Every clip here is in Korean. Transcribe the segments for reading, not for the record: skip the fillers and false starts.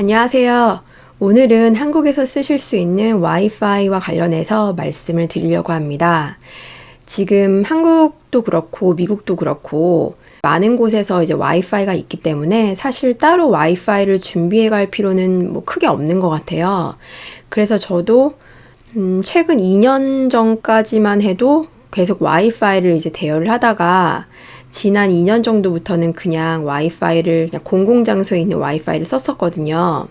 안녕하세요. 오늘은 한국에서 쓰실 수 있는 와이파이와 관련해서 말씀을 드리려고 합니다. 지금 한국도 그렇고 미국도 그렇고 많은 곳에서 이제 와이파이가 있기 때문에 사실 따로 와이파이를 준비해 갈 필요는 크게 없는 것 같아요. 그래서 저도 최근 2년 전까지만 해도 계속 와이파이를 이제 대여를 하다가 지난 2년 정도부터는 그냥 와이파이를 그냥 공공장소에 있는 와이파이를 썼었거든요.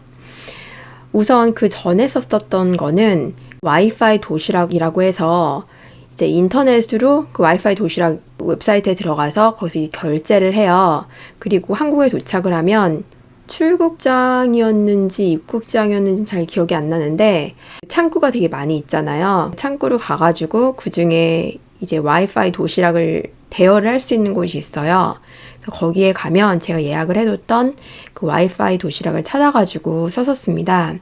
우선 그 전에 썼었던 거는 와이파이 도시락이라고 해서 이제 인터넷으로 그 와이파이 도시락 웹사이트에 들어가서 거기서 결제를 해요. 그리고 한국에 도착을 하면 출국장이었는지 입국장이었는지 잘 기억이 안 나는데 창구가 되게 많이 있잖아요. 창구를 가가지고 그 중에 이제 와이파이 도시락을 대여를 할 수 있는 곳이 있어요. 그래서 거기에 가면 제가 예약을 해뒀던 그 와이파이 도시락을 찾아가지고 썼었습니다.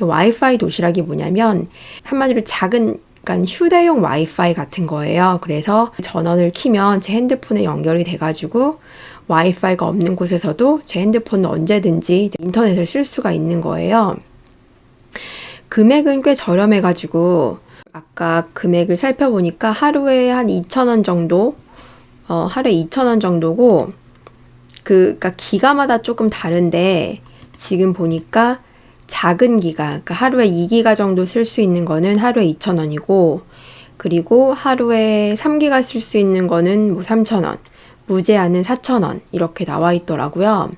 와이파이 도시락이 뭐냐면 한마디로 작은 약간 휴대용 와이파이 같은 거예요. 그래서 전원을 켜면 제 핸드폰에 연결이 돼가지고 와이파이가 없는 곳에서도 제 핸드폰은 언제든지 이제 인터넷을 쓸 수가 있는 거예요. 금액은 꽤 저렴해가지고 아까 금액을 살펴보니까 하루에 한 2,000원 정도, 하루에 2,000원 정도고, 그러니까 기가마다 조금 다른데 지금 보니까 작은 기가, 그러니까 하루에 2기가 정도 쓸 수 있는 거는 하루에 2,000원이고, 그리고 하루에 3기가 쓸 수 있는 거는 3,000원, 무제한은 4,000원 이렇게 나와 있더라고요.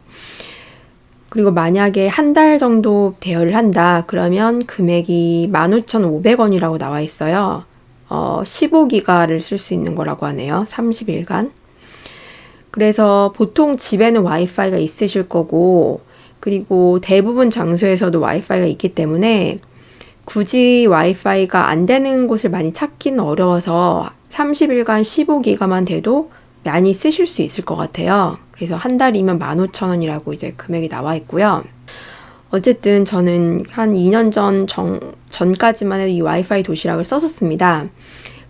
그리고 만약에 한 달 정도 대여를 한다 그러면 금액이 15,500원이라고 나와 있어요. 15기가를 쓸 수 있는 거라고 하네요. 30일간. 그래서 보통 집에는 와이파이가 있으실 거고, 그리고 대부분 장소에서도 와이파이가 있기 때문에 굳이 와이파이가 안 되는 곳을 많이 찾기는 어려워서 30일간 15기가만 돼도 많이 쓰실 수 있을 것 같아요. 그래서 한 달이면 15,000원이라고 이제 금액이 나와 있고요. 어쨌든 저는 한 2년 전까지만 해도 이 와이파이 도시락을 썼었습니다.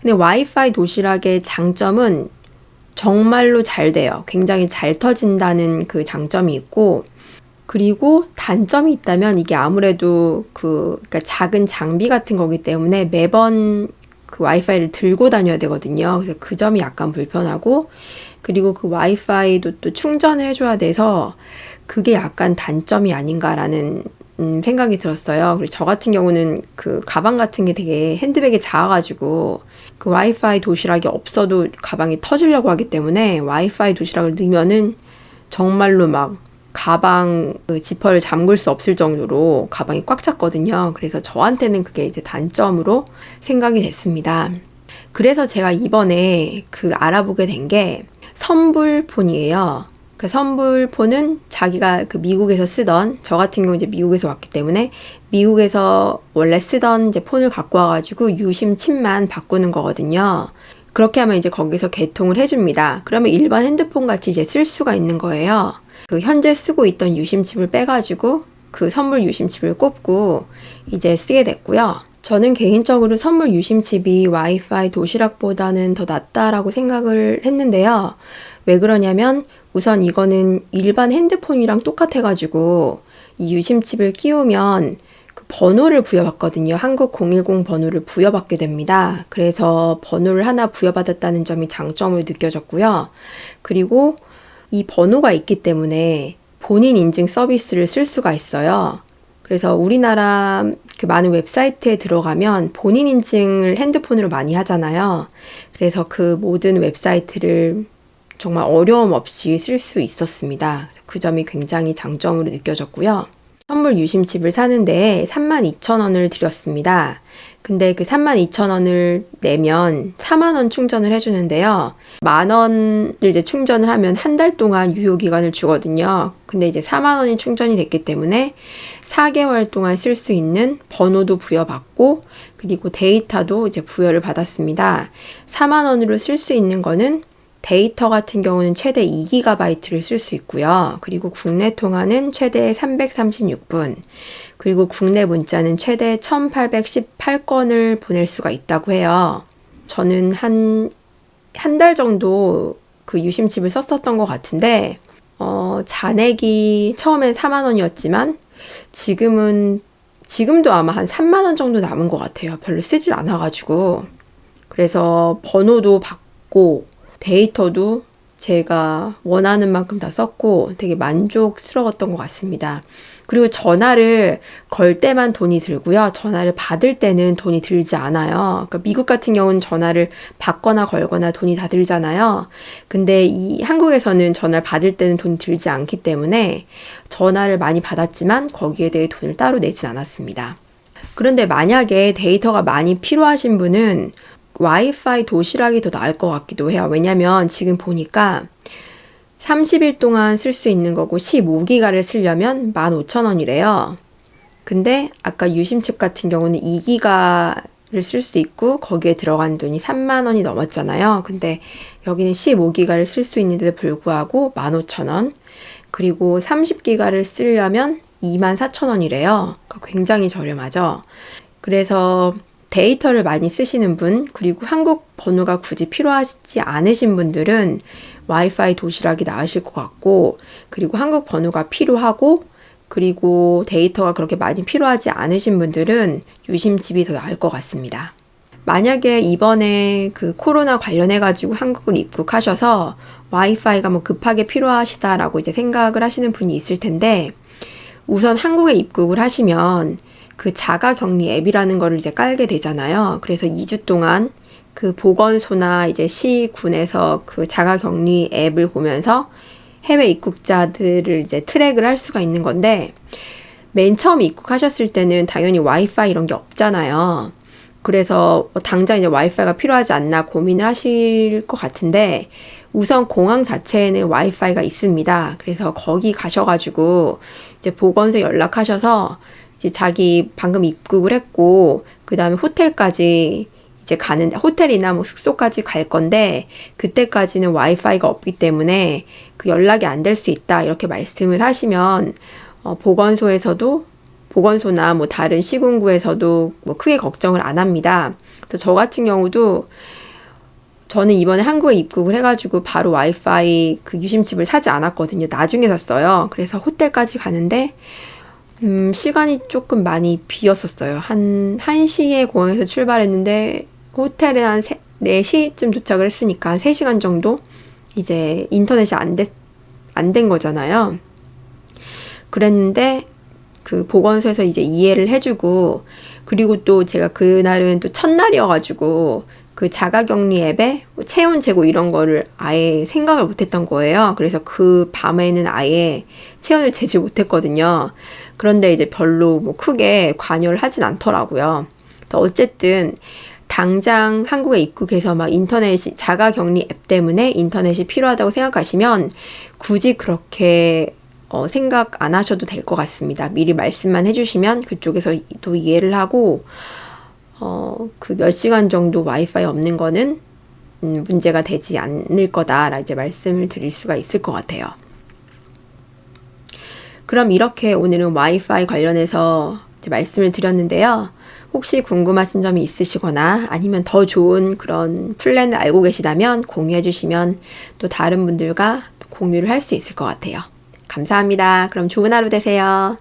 근데 와이파이 도시락의 장점은 정말로 잘 돼요. 굉장히 잘 터진다는 그 장점이 있고, 그리고 단점이 있다면 이게 아무래도 그러니까 작은 장비 같은 거기 때문에 매번 그 와이파이를 들고 다녀야 되거든요. 그래서 그 점이 약간 불편하고, 그리고 그 와이파이도 또 충전을 해줘야 돼서 그게 약간 단점이 아닌가라는 생각이 들었어요. 그리고 저 같은 경우는 그 가방 같은 게 되게 핸드백에 작아가지고 그 와이파이 도시락이 없어도 가방이 터지려고 하기 때문에 와이파이 도시락을 넣으면은 정말로 막 가방 그 지퍼를 잠글 수 없을 정도로 가방이 꽉 찼거든요. 그래서 저한테는 그게 이제 단점으로 생각이 됐습니다. 그래서 제가 이번에 그 알아보게 된 게 선불폰이에요. 그 선불폰은 자기가 그 미국에서 쓰던, 저 같은 경우 이제 미국에서 왔기 때문에 미국에서 원래 쓰던 이제 폰을 갖고 와가지고 유심 칩만 바꾸는 거거든요. 그렇게 하면 이제 거기서 개통을 해줍니다. 그러면 일반 핸드폰 같이 이제 쓸 수가 있는 거예요. 그 현재 쓰고 있던 유심칩을 빼가지고 그 선물 유심칩을 꼽고 이제 쓰게 됐고요. 저는 개인적으로 선물 유심칩이 와이파이 도시락보다는 더 낫다라고 생각을 했는데요. 왜 그러냐면 우선 이거는 일반 핸드폰이랑 똑같아가지고 이 유심칩을 끼우면 그 번호를 부여받거든요. 한국 010 번호를 부여받게 됩니다. 그래서 번호를 하나 부여받았다는 점이 장점으로 느껴졌고요. 그리고 이 번호가 있기 때문에 본인 인증 서비스를 쓸 수가 있어요. 그래서 우리나라 그 많은 웹사이트에 들어가면 본인 인증을 핸드폰으로 많이 하잖아요. 그래서 그 모든 웹사이트를 정말 어려움 없이 쓸 수 있었습니다. 그 점이 굉장히 장점으로 느껴졌고요. 선물 유심칩을 사는데 32,000원을 들였습니다. 근데 그 32,000원을 내면 4만원 충전을 해주는데요. 10,000원을 이제 충전을 하면 한 달 동안 유효기간을 주거든요. 근데 이제 4만원이 충전이 됐기 때문에 4개월 동안 쓸 수 있는 번호도 부여받고, 그리고 데이터도 이제 부여를 받았습니다. 4만원으로 쓸 수 있는 거는 데이터 같은 경우는 최대 2GB를 쓸 수 있고요. 그리고 국내 통화는 최대 336분, 그리고 국내 문자는 최대 1818건을 보낼 수가 있다고 해요. 저는 한 달 정도 그 유심칩을 썼었던 것 같은데, 잔액이 처음엔 4만원이었지만 지금도 아마 한 3만 원 정도 남은 것 같아요. 별로 쓰질 않아가지고. 그래서 번호도 받고 데이터도 제가 원하는 만큼 다 썼고 되게 만족스러웠던 것 같습니다. 그리고 전화를 걸 때만 돈이 들고요. 전화를 받을 때는 돈이 들지 않아요. 그러니까 미국 같은 경우는 전화를 받거나 걸거나 돈이 다 들잖아요. 근데 이 한국에서는 전화를 받을 때는 돈이 들지 않기 때문에 전화를 많이 받았지만 거기에 대해 돈을 따로 내진 않았습니다. 그런데 만약에 데이터가 많이 필요하신 분은 와이파이 도시락이 더 나을 것 같기도 해요. 왜냐면 지금 보니까 30일 동안 쓸 수 있는 거고 15기가를 쓰려면 15,000원이래요. 근데 아까 유심칩 같은 경우는 2기가를 쓸 수 있고 거기에 들어간 돈이 3만 원이 넘었잖아요. 근데 여기는 15기가를 쓸 수 있는데도 불구하고 15,000원. 그리고 30기가를 쓰려면 24,000원이래요. 그러니까 굉장히 저렴하죠. 그래서 데이터를 많이 쓰시는 분, 그리고 한국 번호가 굳이 필요하지 않으신 분들은 와이파이 도시락이 나으실 것 같고, 그리고 한국 번호가 필요하고, 그리고 데이터가 그렇게 많이 필요하지 않으신 분들은 유심칩이 더 나을 것 같습니다. 만약에 이번에 그 코로나 관련해가지고 한국을 입국하셔서 와이파이가 뭐 급하게 필요하시다라고 이제 생각을 하시는 분이 있을 텐데, 우선 한국에 입국을 하시면 그 자가격리 앱이라는 거를 이제 깔게 되잖아요. 그래서 2주 동안 그 보건소나 이제 시군에서 그 자가격리 앱을 보면서 해외 입국자들을 이제 트랙을 할 수가 있는 건데, 맨 처음 입국하셨을 때는 당연히 와이파이 이런 게 없잖아요. 그래서 당장 이제 와이파이가 필요하지 않나 고민을 하실 것 같은데, 우선 공항 자체에는 와이파이가 있습니다. 그래서 거기 가셔가지고 이제 보건소 연락하셔서 이제 자기 방금 입국을 했고, 그 다음에 호텔까지 이제 가는데, 호텔이나 뭐 숙소까지 갈 건데, 그때까지는 와이파이가 없기 때문에 그 연락이 안 될 수 있다. 이렇게 말씀을 하시면, 보건소나 뭐 다른 시군구에서도 뭐 크게 걱정을 안 합니다. 그래서 저 같은 경우도 저는 이번에 한국에 입국을 해가지고 바로 와이파이 그 유심칩을 사지 않았거든요. 나중에 샀어요. 그래서 호텔까지 가는데, 시간이 조금 많이 비었었어요. 한 1시에 공항에서 출발했는데 호텔에 한 4시쯤 도착을 했으니까 한 3시간 정도 이제 인터넷이 안 된 거잖아요. 그랬는데 그 보건소에서 이제 이해를 해주고, 그리고 또 제가 그날은 또 첫날이어가지고 그 자가격리 앱에 체온 재고 이런 거를 아예 생각을 못했던 거예요. 그래서 그 밤에는 아예 체온을 재지 못했거든요. 그런데 이제 별로 뭐 크게 관여를 하진 않더라고요. 어쨌든 당장 한국에 입국해서 막 인터넷이 자가격리 앱 때문에 인터넷이 필요하다고 생각하시면 굳이 그렇게 생각 안 하셔도 될 것 같습니다. 미리 말씀만 해주시면 그쪽에서 또 이해를 하고, 그 몇 시간 정도 와이파이 없는 거는 문제가 되지 않을 거다라 이제 말씀을 드릴 수가 있을 것 같아요. 그럼 이렇게 오늘은 와이파이 관련해서 이제 말씀을 드렸는데요. 혹시 궁금하신 점이 있으시거나 아니면 더 좋은 그런 플랜을 알고 계시다면 공유해 주시면 또 다른 분들과 공유를 할 수 있을 것 같아요. 감사합니다. 그럼 좋은 하루 되세요.